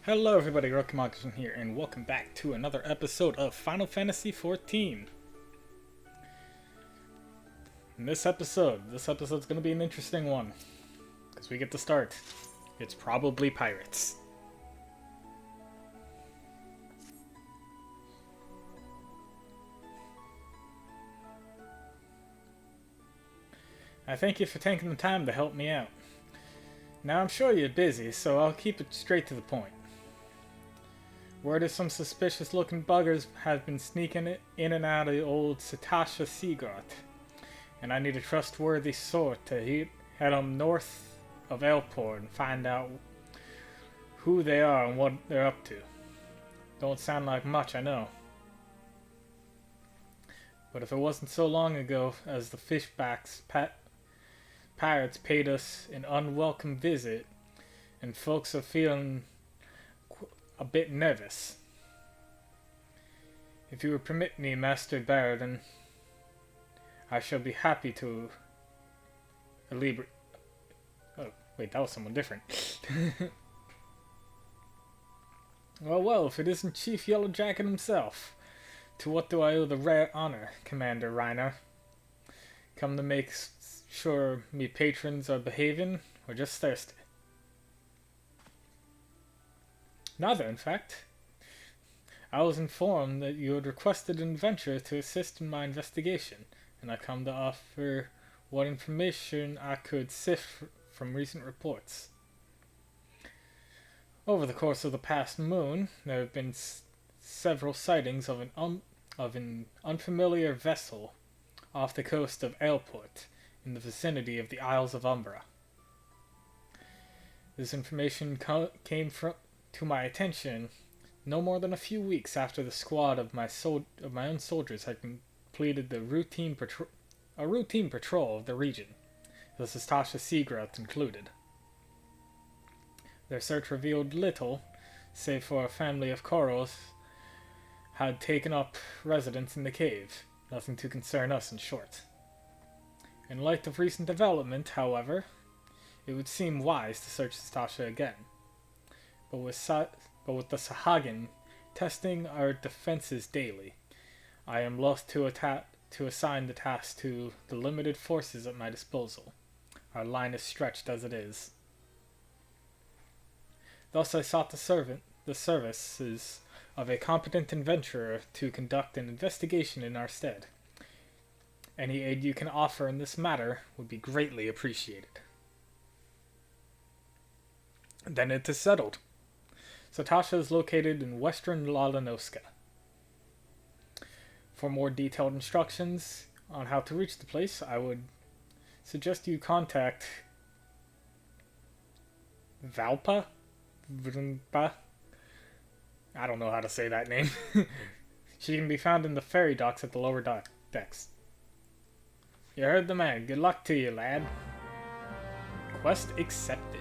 Hello everybody, Rockamakusan here, and welcome back to another episode of Final Fantasy XIV. In this episode's gonna be an interesting one, because we get to start. It's probably pirates. I thank you for taking the time to help me out. Now I'm sure you're busy, so I'll keep it straight to the point. Word is some suspicious looking buggers have been sneaking in and out of the old Satasha Seagrot, and I need a trustworthy source to head on north of Elport and find out who they are and what they're up to. Don't sound like much, I know. But if it wasn't so long ago as the Fishbacks pirates paid us an unwelcome visit, and folks are feeling a bit nervous. If you would permit me, Master Baradin, I shall be happy to alleviate. Oh, wait, that was someone different. Well, if it isn't Chief Yellowjacket himself, to what do I owe the rare honor, Commander Reiner? Come to make sure me patrons are behaving, or just thirsty? Neither, in fact. I was informed that you had requested an adventurer to assist in my investigation, and I come to offer what information I could sift from recent reports. Over the course of the past moon, there have been several sightings of an unfamiliar vessel off the coast of Ailport, in the vicinity of the Isles of Umbra. This information came to my attention no more than a few weeks after the squad of my own soldiers had completed a routine patrol of the region, the Satasha Seagrot included. Their search revealed little, save for a family of Koros had taken up residence in the cave. Nothing to concern us, in short. In light of recent development, however, it would seem wise to search Satasha again. But with the Sahagin testing our defenses daily, I am loath to assign the task to the limited forces at my disposal. Our line is stretched as it is. Thus I sought the services of a competent adventurer to conduct an investigation in our stead. Any aid you can offer in this matter would be greatly appreciated. Then it is settled. Satasha is located in western Lalanoska. For more detailed instructions on how to reach the place, I would suggest you contact Valpa? Vrimpa? I don't know how to say that name. She can be found in the ferry docks at the lower decks. You heard the man. Good luck to you, lad. Quest accepted.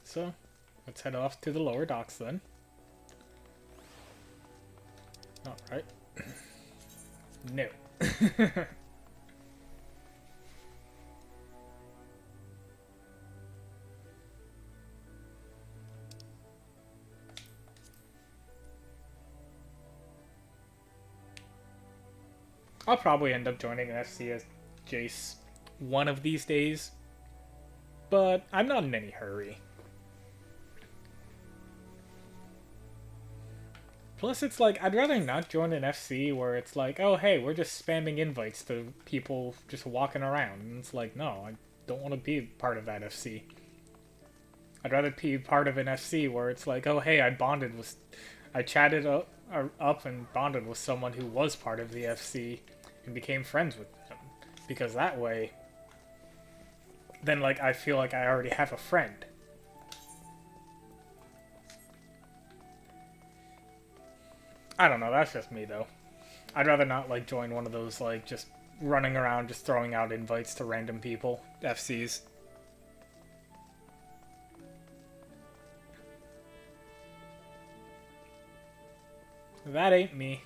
So, let's head off to the lower docks then. Alright. No. I'll probably end up joining an FC as Jace one of these days, but I'm not in any hurry. Plus, it's like, I'd rather not join an FC where it's like, oh hey, we're just spamming invites to people just walking around. And it's like, no, I don't want to be part of that FC. I'd rather be part of an FC where it's like, oh hey, I chatted up and bonded with someone who was part of the FC and became friends with them. Because that way, then like, I feel like I already have a friend. I don't know, that's just me though. I'd rather not like join one of those like just running around just throwing out invites to random people, FCs. That ain't me.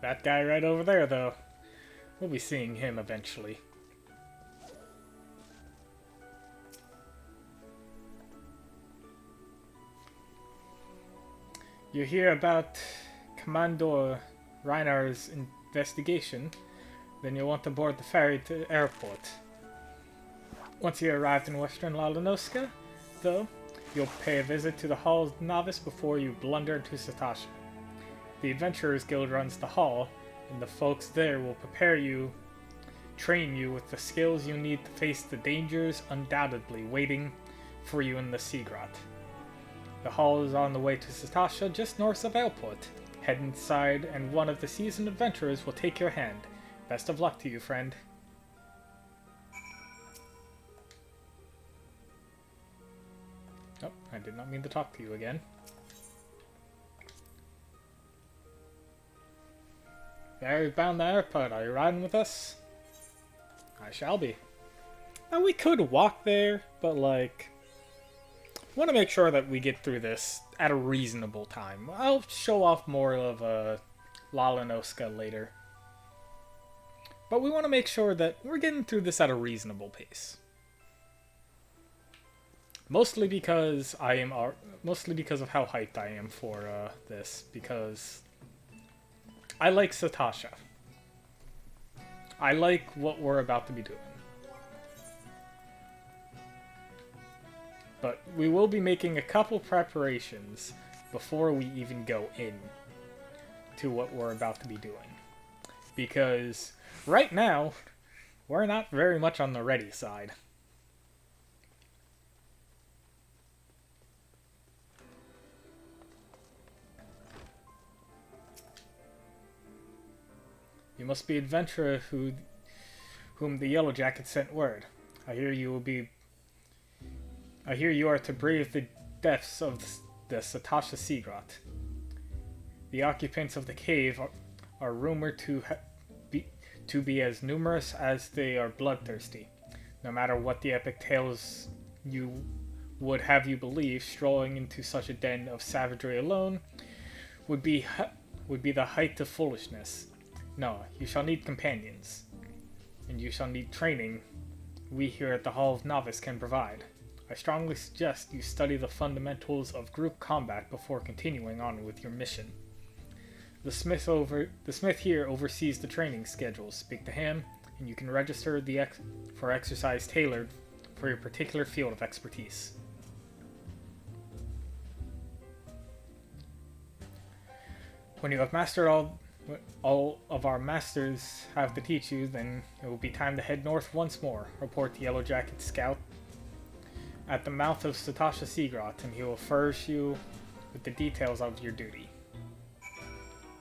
That guy right over there, though. We'll be seeing him eventually. You hear about Commodore Reinar's investigation, then you'll want to board the ferry to the airport. Once you arrived in Western Lalanoska, though, you'll pay a visit to the Hall of Novice before you blunder into Satasha. The Adventurers Guild runs the hall, and the folks there will train you with the skills you need to face the dangers undoubtedly waiting for you in the Sea Grot. The hall is on the way to Satasha, just north of Airport. Head inside, and one of the seasoned adventurers will take your hand. Best of luck to you, friend. Oh, I did not mean to talk to you again. Ferry bound to Airport, are you riding with us? I shall be. Now, we could walk there, but, like, I want to make sure that we get through this at a reasonable time. I'll show off more of Lalanoska later. But we want to make sure that we're getting through this at a reasonable pace. Mostly because of how hyped I am for this, because I like Satasha. I like what we're about to be doing. But we will be making a couple preparations before we even go in to what we're about to be doing. Because right now, we're not very much on the ready side. You must be adventurer whom the Yellow Jacket sent word. I hear you are to brave the depths of the Satasha Sea Grot. The occupants of the cave are rumored to be as numerous as they are bloodthirsty. No matter what the epic tales would have you believe, strolling into such a den of savagery alone would be the height of foolishness. No, you shall need companions, and you shall need training we here at the Hall of Novice can provide. I strongly suggest you study the fundamentals of group combat before continuing on with your mission. The smith here oversees the training schedules. Speak to him, and you can register for exercise tailored for your particular field of expertise. When you have mastered all of our masters have to teach you, then it will be time to head north once more. Report the Yellow Jacket Scout at the mouth of Satasha Sea Grot, and he will furnish you with the details of your duty.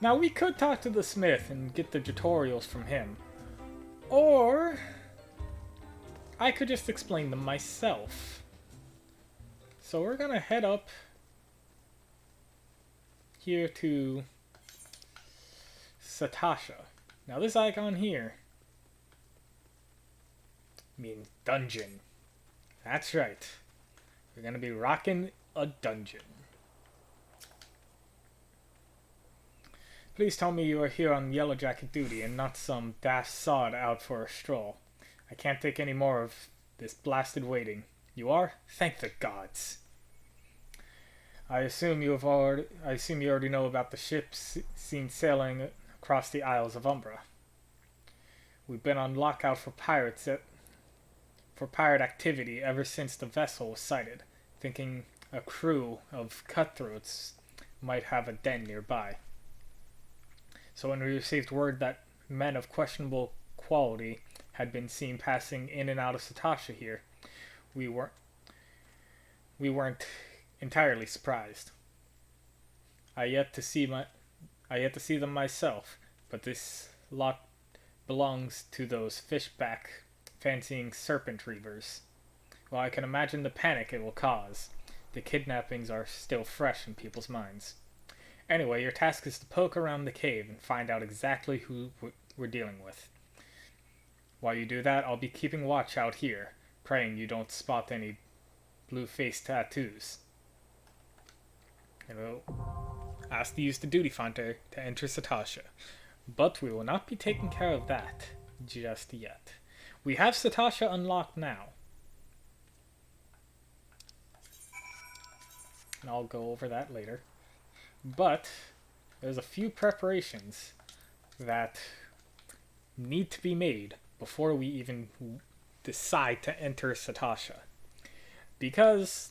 Now, we could talk to the smith and get the tutorials from him, or I could just explain them myself. So we're gonna head up here to Satasha. Now this icon here means dungeon. That's right. We're gonna be rocking a dungeon. Please tell me you are here on Yellow Jacket duty and not some daft sod out for a stroll. I can't take any more of this blasted waiting. You are? Thank the gods. I assume you already know about the ships seen sailing across the Isles of Umbra. We've been on lookout for pirate activity ever since the vessel was sighted, thinking a crew of cutthroats might have a den nearby. So when we received word that men of questionable quality had been seen passing in and out of Satasha here, we weren't entirely surprised. I yet to see them myself, but this lot belongs to those fishback fancying serpent reavers. Well, I can imagine the panic it will cause. The kidnappings are still fresh in people's minds. Anyway, your task is to poke around the cave and find out exactly who we're dealing with. While you do that, I'll be keeping watch out here, praying you don't spot any blue-faced tattoos. And we'll ask to use the duty finder to enter Satasha. But we will not be taking care of that just yet. We have Satasha unlocked now. And I'll go over that later. But there's a few preparations that need to be made before we even decide to enter Satasha. Because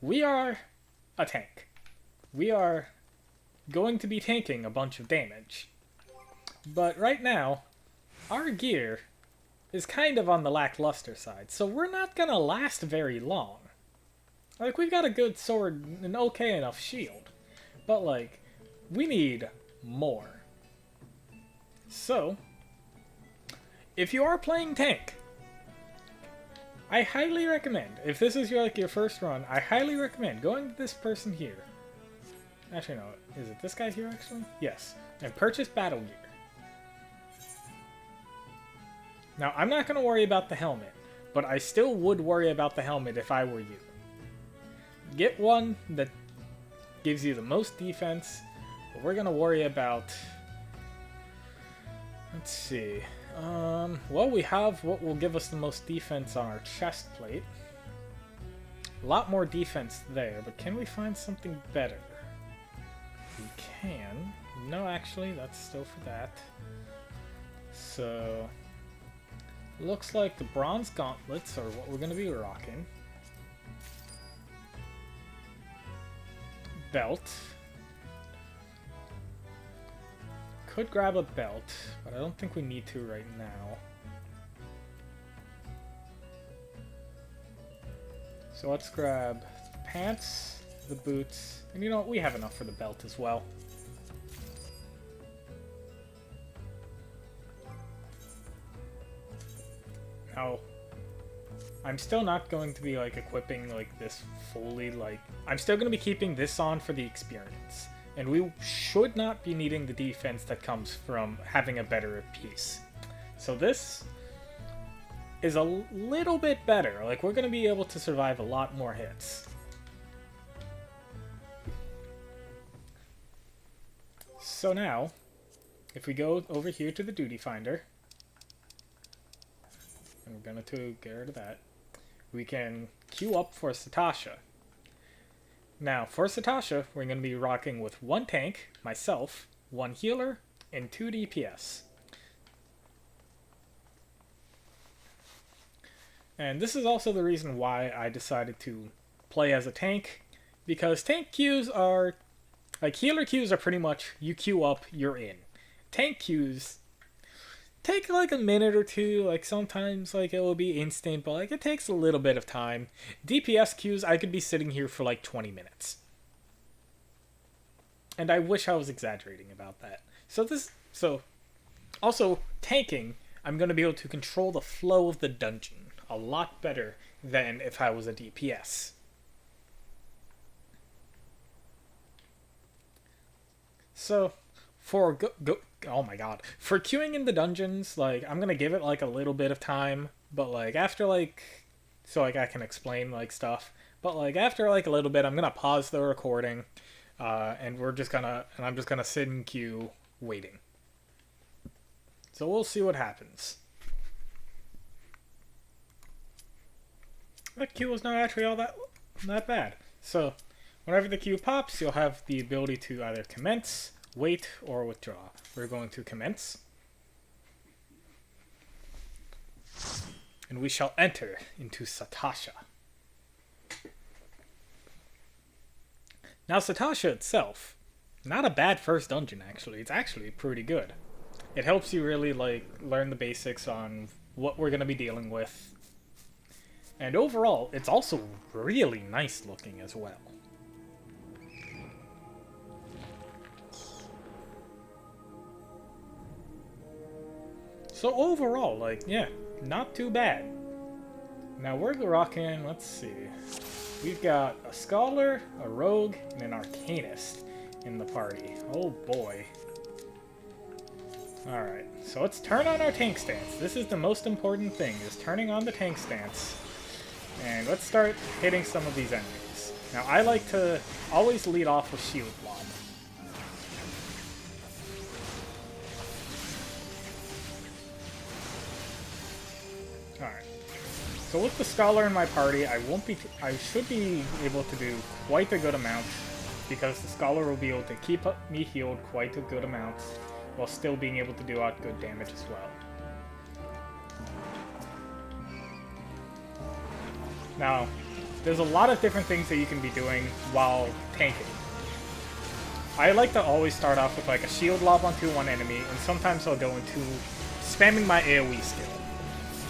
we are a tank. We are going to be tanking a bunch of damage. But right now, our gear is kind of on the lackluster side, so we're not gonna last very long. Like, we've got a good sword and an okay enough shield, but like, we need more. So, if you are playing tank, I highly recommend, if this is your first run, I highly recommend going to this person here. Actually, no, is it this guy here actually? Yes, and purchase battle gear. Now, I'm not going to worry about the helmet, but I still would worry about the helmet if I were you. Get one that gives you the most defense, but we're going to worry about... Let's see. Well, we have what will give us the most defense on our chest plate. A lot more defense there, but can we find something better? We can. No, actually, that's still for that. So... Looks like the bronze gauntlets are what we're going to be rocking. Belt. Could grab a belt, but I don't think we need to right now. So let's grab the pants, the boots, and you know what? We have enough for the belt as well. Now, I'm still not going to be like equipping like this fully, like I'm still going to be keeping this on for the experience, and we should not be needing the defense that comes from having a better piece. So this is a little bit better. Like, we're going to be able to survive a lot more hits. So now, if we go over here to the duty finder, and we're going to get rid of that, we can queue up for Satasha. Now, for Satasha, we're going to be rocking with one tank, myself, one healer, and 2 DPS. And this is also the reason why I decided to play as a tank, because tank queues are, like, healer queues are pretty much, you queue up, you're in. Tank queues take like a minute or two, like sometimes like it will be instant, but like it takes a little bit of time. DPS queues, I could be sitting here for like 20 minutes. And I wish I was exaggerating about that. So also tanking, I'm going to be able to control the flow of the dungeon a lot better than if I was a DPS. So for oh my god, for queuing in the dungeons, like, I'm gonna give it like a little bit of time, but like after like, so like I can explain like stuff, but like after like a little bit, I'm gonna pause the recording, and I'm just gonna sit in queue waiting. So we'll see what happens. That queue was not actually all that bad. So whenever the queue pops, you'll have the ability to either commence, wait, or withdraw. We're going to commence. And we shall enter into Satasha. Now, Satasha itself, not a bad first dungeon, actually. It's actually pretty good. It helps you really, like, learn the basics on what we're going to be dealing with. And overall, it's also really nice looking as well. So overall, like, yeah, not too bad. Now we're rocking, let's see. We've got a Scholar, a Rogue, and an Arcanist in the party. Oh boy. Alright, so let's turn on our tank stance. This is the most important thing, is turning on the tank stance. And let's start hitting some of these enemies. Now I like to always lead off with Shield Blob. So with the Scholar in my party, I should be able to do quite a good amount, because the Scholar will be able to keep me healed quite a good amount, while still being able to do out good damage as well. Now, there's a lot of different things that you can be doing while tanking. I like to always start off with like a shield lob onto one enemy, and sometimes I'll go into spamming my AoE skill.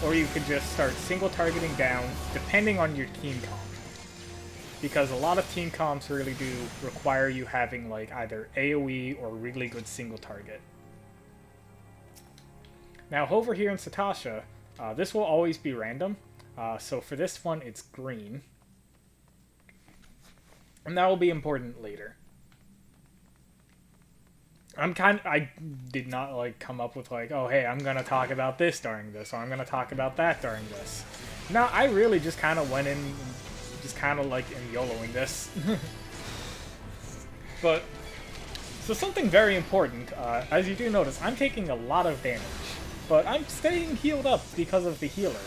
Or you could just start single targeting down, depending on your team comp. Because a lot of team comps really do require you having like either AoE or really good single target. Now over here in Satasha, this will always be random. So for this one, it's green. And that will be important later. I did not like come up with like, oh hey, I'm gonna talk about this during this, or I'm gonna talk about that during this. No, I really just kind of went in, just kind of like YOLOing this. But, so something very important, as you do notice, I'm taking a lot of damage, but I'm staying healed up because of the healer.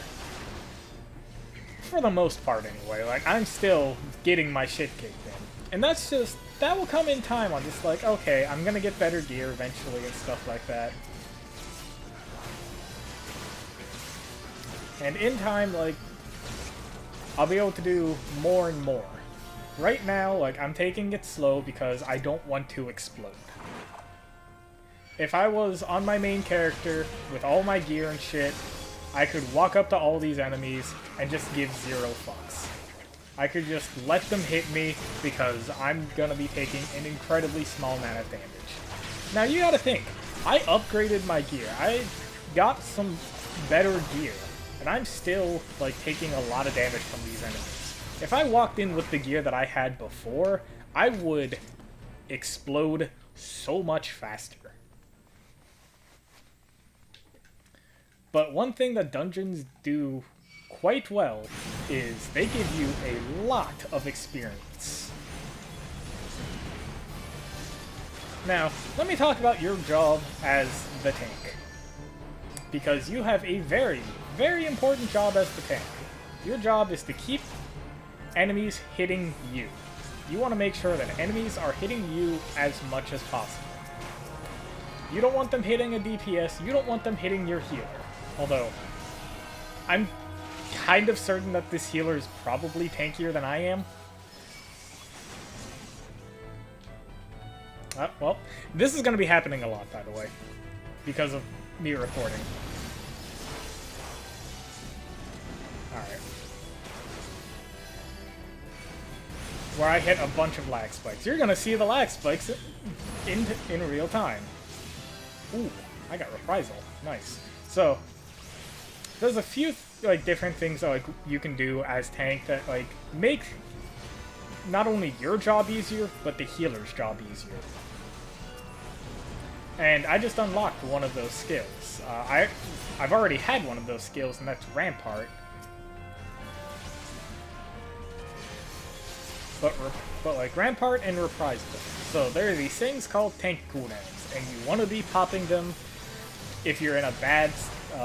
For the most part anyway, like I'm still getting my shit kicked in. And that's just, that will come in time. I'm just like, okay, I'm gonna get better gear eventually and stuff like that. And in time, like, I'll be able to do more and more. Right now, like, I'm taking it slow because I don't want to explode. If I was on my main character with all my gear and shit, I could walk up to all these enemies and just give 0 fucks. I could just let them hit me because I'm gonna be taking an incredibly small amount of damage. Now you gotta think, I upgraded my gear. I got some better gear, and I'm still like taking a lot of damage from these enemies. If I walked in with the gear that I had before, I would explode so much faster. But one thing that dungeons do quite well is they give you a lot of experience. Now, let me talk about your job as the tank. Because you have a very, very important job as the tank. Your job is to keep enemies hitting you. You want to make sure that enemies are hitting you as much as possible. You don't want them hitting a DPS, you don't want them hitting your healer. Although, I'm kind of certain that this healer is probably tankier than I am. Well, this is going to be happening a lot, by the way, because of me recording. Alright. Where I hit a bunch of lag spikes. You're going to see the lag spikes in real time. Ooh, I got reprisal. Nice. So, there's a few like different things that like you can do as tank that like make not only your job easier, but the healer's job easier. And I just unlocked one of those skills. I've already had one of those skills, and that's Rampart. But like Rampart and Reprisal. So there are these things called tank cooldowns, and you want to be popping them if you're in a bad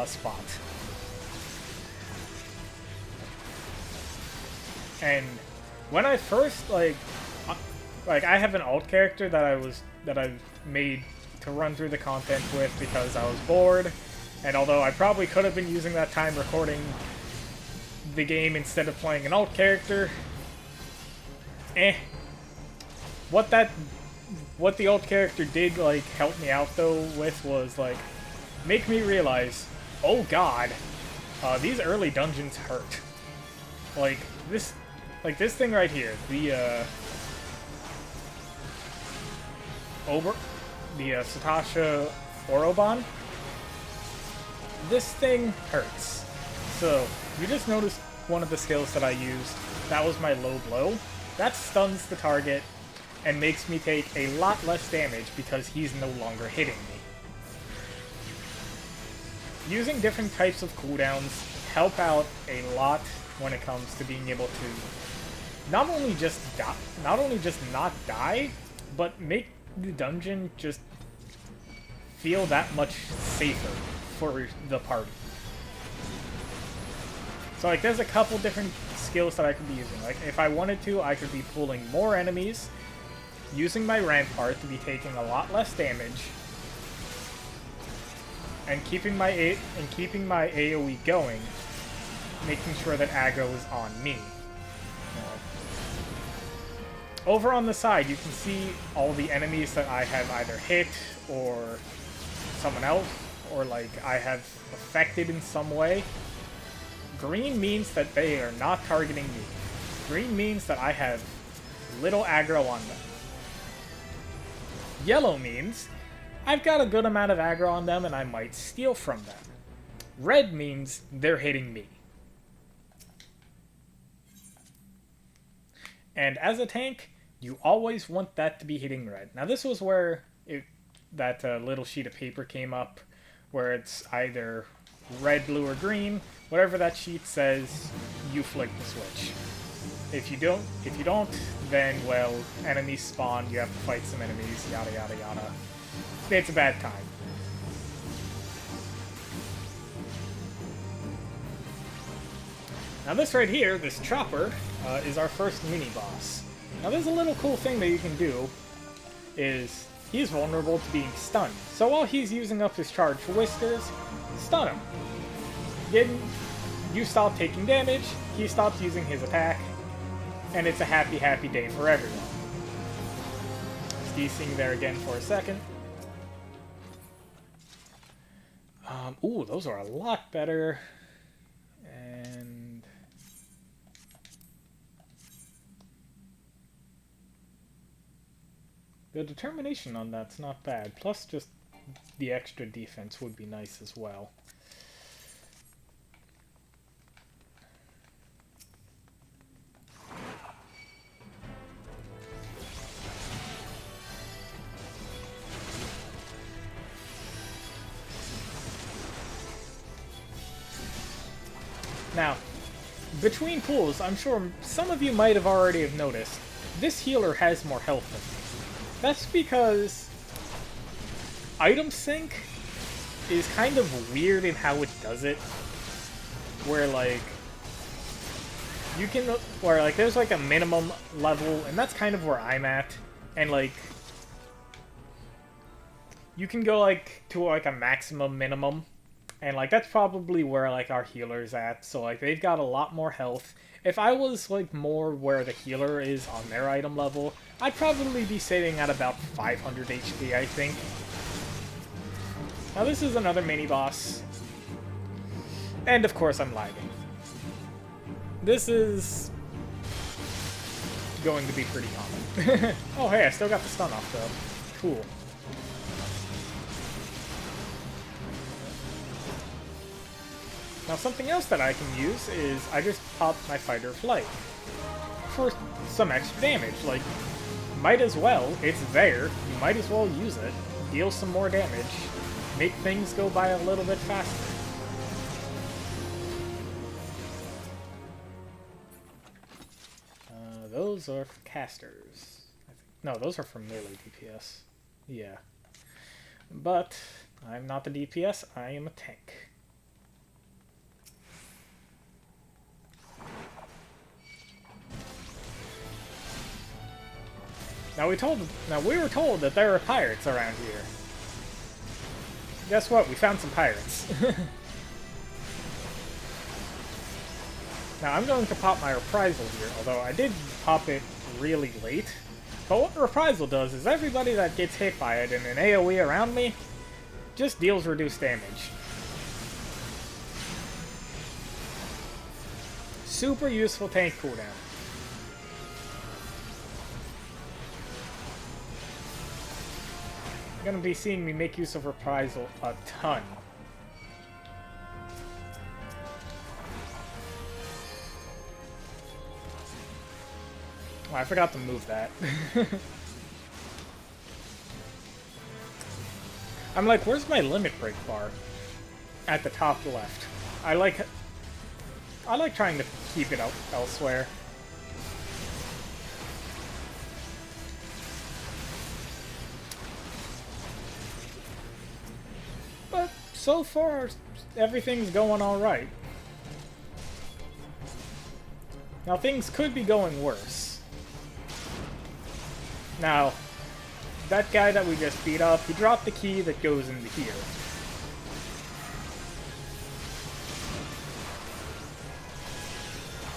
spot. And when I first like I have an alt character that I made to run through the content with because I was bored, and although I probably could have been using that time recording the game instead of playing an alt character, what the alt character did like help me out though with was like make me realize, oh god, these early dungeons hurt. Like this thing right here, the Satasha Oroban. This thing hurts. So you just noticed one of the skills that I used. That was my low blow. That stuns the target and makes me take a lot less damage because he's no longer hitting me. Using different types of cooldowns help out a lot when it comes to being able to not only just not die, but make the dungeon just feel that much safer for the party. So like there's a couple different skills that I could be using. Like if I wanted to, I could be pulling more enemies, using my Rampart to be taking a lot less damage, and keeping my AoE going, making sure that aggro is on me. Over on the side, you can see all the enemies that I have either hit or someone else, or like I have affected in some way. Green means that they are not targeting me. Green means that I have little aggro on them. Yellow means I've got a good amount of aggro on them and I might steal from them. Red means they're hitting me. And as a tank, you always want that to be hitting red. Now this was where that little sheet of paper came up, where it's either red, blue, or green. Whatever that sheet says, you flick the switch. If you don't, then, well, enemies spawn, you have to fight some enemies, yada yada yada. It's a bad time. Now this right here, this chopper, is our first mini-boss. Now there's a little cool thing that you can do, is he's vulnerable to being stunned. So while he's using up his charged whiskers, stun him. You stop taking damage, he stops using his attack, and it's a happy, happy day for everyone. Just desync there again for a second. Ooh, those are a lot better. And the determination on that's not bad. Plus, just the extra defense would be nice as well. Now, between pulls, I'm sure some of you might have already have noticed, this healer has more health than me. That's because item sync is kind of weird in how it does it. Where like you can there's like a minimum level, and that's kind of where I'm at, and like you can go like to like a maximum minimum. And, like, that's probably where, like, our healer's at. So, like, they've got a lot more health. If I was, like, more where the healer is on their item level, I'd probably be sitting at about 500 HP, I think. Now, this is another mini-boss. And, of course, I'm lagging. This is going to be pretty common. Oh, hey, I still got the stun off, though. Cool. Now something else that I can use is I just pop my Fighter of Flight for some extra damage. Like, might as well, it's there, you might as well use it, deal some more damage, make things go by a little bit faster. Those are for casters. No, those are from melee DPS. Yeah. But I'm not the DPS, I am a tank. Now we were told that there are pirates around here. Guess what? We found some pirates. Now I'm going to pop my reprisal here, although I did pop it really late. But what reprisal does is everybody that gets hit by it in an AoE around me just deals reduced damage. Super useful tank cooldown. You're going to be seeing me make use of reprisal a ton. Oh, I forgot to move that. I'm like, where's my limit break bar? At the top left. I like trying to keep it elsewhere. But so far, everything's going all right. Now, things could be going worse. Now, that guy that we just beat up, he dropped the key that goes into here.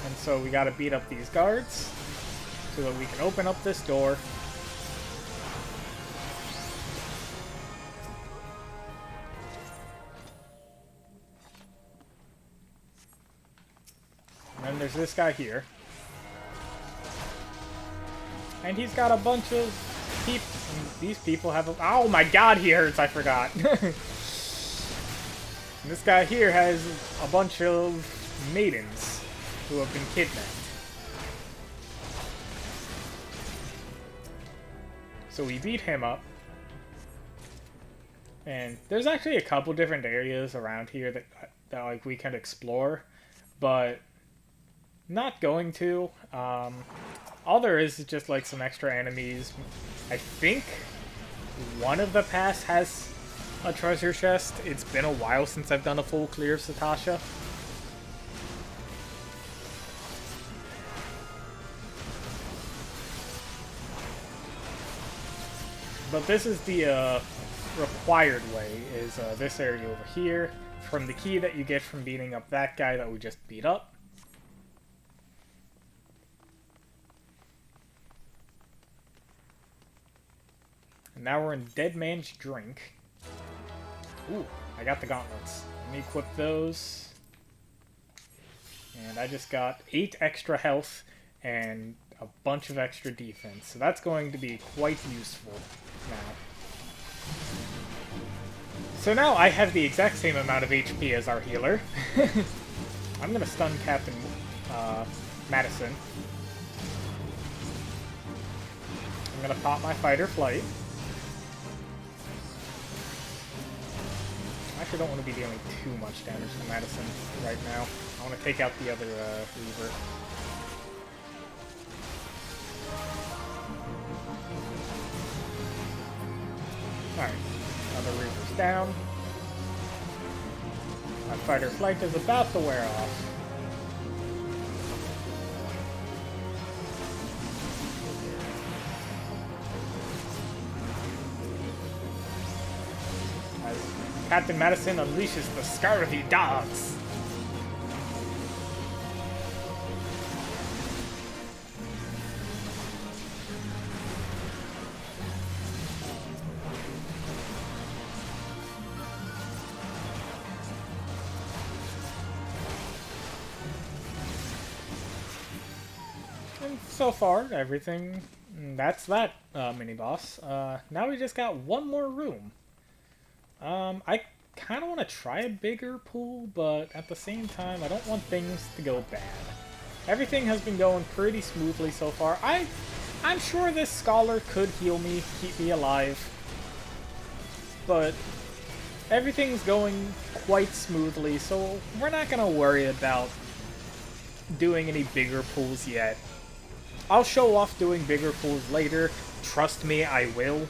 And so we gotta beat up these guards so that we can open up this door. And then there's this guy here. And he's got a bunch of people. These people have a... Oh my god, he hurts, I forgot. This guy here has a bunch of maidens who have been kidnapped. So we beat him up. And there's actually a couple different areas around here that like we can explore, but not going to. All there is just like some extra enemies. I think one of the paths has a treasure chest. It's been a while since I've done a full clear of Satasha. But this is the required way, is this area over here, from the key that you get from beating up that guy that we just beat up. And now we're in Dead Man's Drink. Ooh, I got the gauntlets. Let me equip those. And I just got 8 extra health and a bunch of extra defense. So that's going to be quite useful now. So now I have the exact same amount of HP as our healer. I'm going to stun Captain Madison. I'm going to pop my fight or flight. I actually don't want to be dealing too much damage to Madison right now. I want to take out the other Reaver. Alright, other Reaver's down. My fight or flight is about to wear off. Captain Madison unleashes the scurvy dogs. And so far, everything... That's that mini-boss. Now we just got one more room. I kind of want to try a bigger pool, but at the same time, I don't want things to go bad. Everything has been going pretty smoothly so far. I'm sure this scholar could heal me, keep me alive, but everything's going quite smoothly, so we're not going to worry about doing any bigger pools yet. I'll show off doing bigger pools later. Trust me, I will.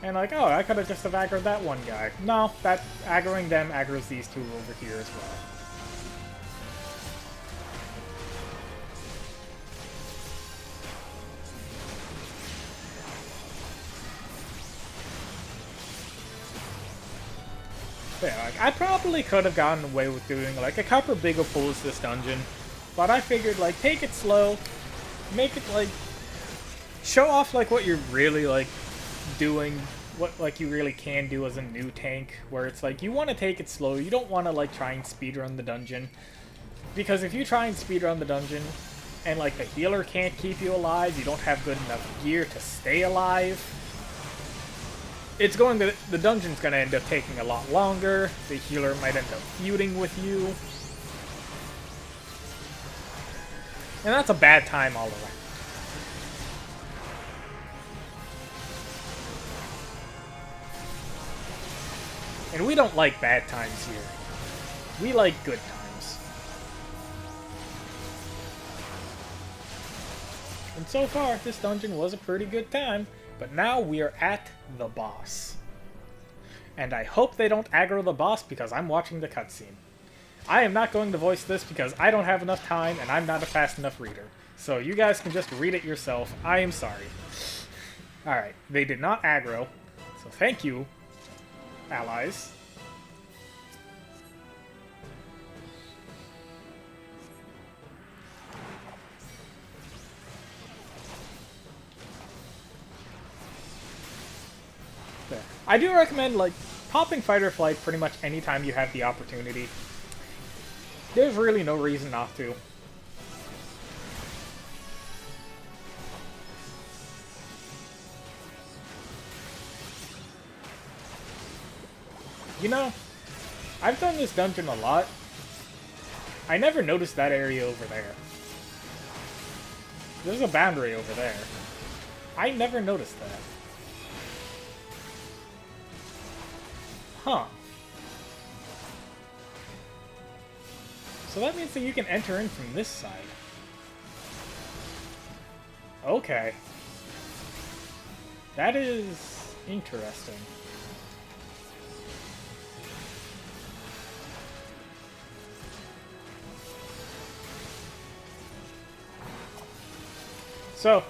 And like, oh, I could have just have aggroed that one guy. No, that aggroing them aggroes these two over here as well. But yeah, like, I probably could have gotten away with doing like a couple bigger pulls this dungeon, but I figured like take it slow, make it like show off like what you're really like doing, what like you really can do as a new tank, where it's like you want to take it slow. You don't want to like try and speedrun the dungeon, because if you try and speedrun the dungeon and like the healer can't keep you alive, you don't have good enough gear to stay alive, it's going to, the dungeon's going to end up taking a lot longer. The healer might end up feuding with you, and that's a bad time all around. And we don't like bad times here. We like good times. And so far, this dungeon was a pretty good time. But now we are at the boss. And I hope they don't aggro the boss because I'm watching the cutscene. I am not going to voice this because I don't have enough time and I'm not a fast enough reader. So you guys can just read it yourself. I am sorry. Alright, they did not aggro. So thank you, allies. There. I do recommend, like, popping Fight or Flight pretty much anytime you have the opportunity. There's really no reason not to. You know, I've done this dungeon a lot. I never noticed that area over there. There's a boundary over there. I never noticed that. Huh. So that means that you can enter in from this side. Okay. That is interesting. So,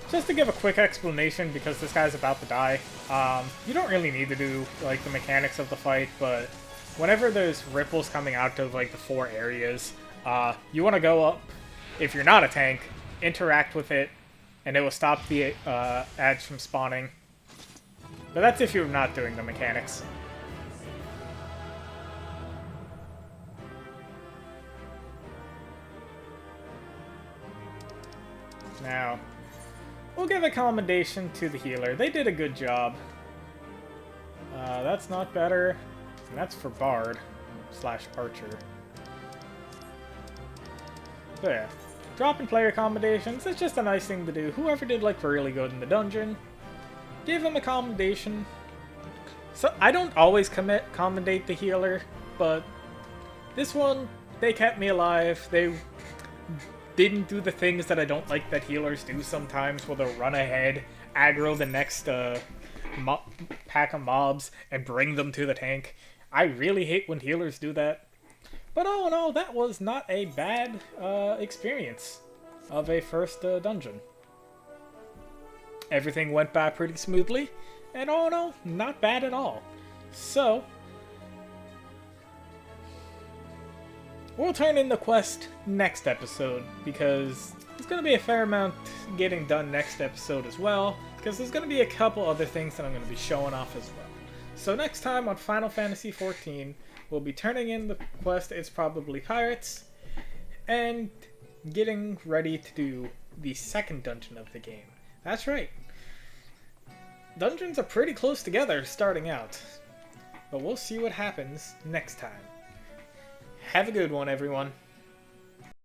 just to give a quick explanation, because this guy's about to die, you don't really need to do, like, the mechanics of the fight, but whenever there's ripples coming out of, like, the 4 areas, you want to go up, if you're not a tank, interact with it, and it will stop the ads from spawning. But that's if you're not doing the mechanics. Now, we'll give a commendation to the healer. They did a good job. That's not better. And that's for Bard / Archer. So yeah, dropping player commendations, it's just a nice thing to do. Whoever did like really good in the dungeon, give them a commendation. So I don't always commendate the healer, but this one, they kept me alive. They didn't do the things that I don't like that healers do sometimes, where they'll run ahead, aggro the next pack of mobs, and bring them to the tank. I really hate when healers do that. But all in all, that was not a bad experience of a first dungeon. Everything went by pretty smoothly, and all in all, not bad at all. So, we'll turn in the quest next episode, because there's going to be a fair amount getting done next episode as well, because there's going to be a couple other things that I'm going to be showing off as well. So next time on Final Fantasy XIV, we'll be turning in the quest, It's Probably Pirates, and getting ready to do the second dungeon of the game. That's right. Dungeons are pretty close together starting out, but we'll see what happens next time. Have a good one, everyone.